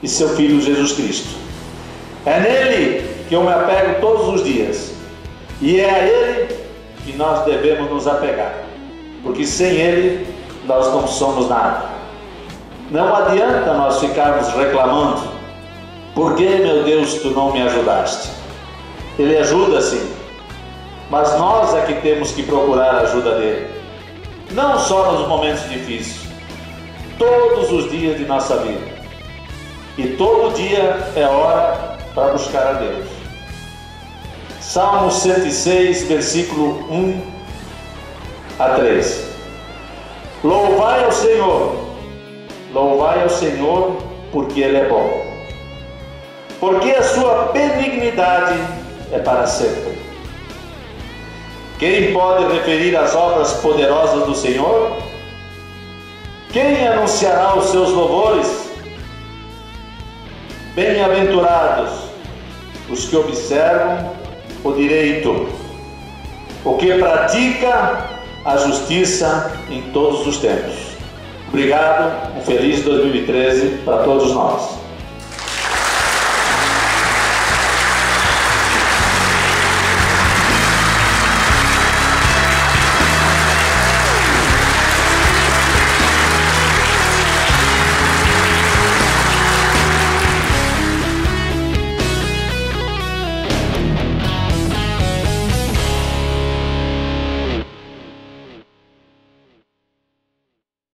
e seu Filho Jesus Cristo. É nele que eu me apego todos os dias, e é a ele que nós devemos nos apegar, porque sem ele nós não somos nada. Não adianta nós ficarmos reclamando: por que, meu Deus, tu não me ajudaste? Ele ajuda sim, mas nós é que temos que procurar a ajuda dele, não só nos momentos difíceis, todos os dias de nossa vida. E todo dia é hora para buscar a Deus. Salmo 106, versículo 1 a 3. Louvai ao Senhor, porque Ele é bom, porque a sua benignidade é para sempre. Quem pode referir as obras poderosas do Senhor? Quem anunciará os seus louvores? Bem-aventurados os que observam o direito, o que pratica a justiça em todos os tempos. Obrigado, um feliz 2013 para todos nós.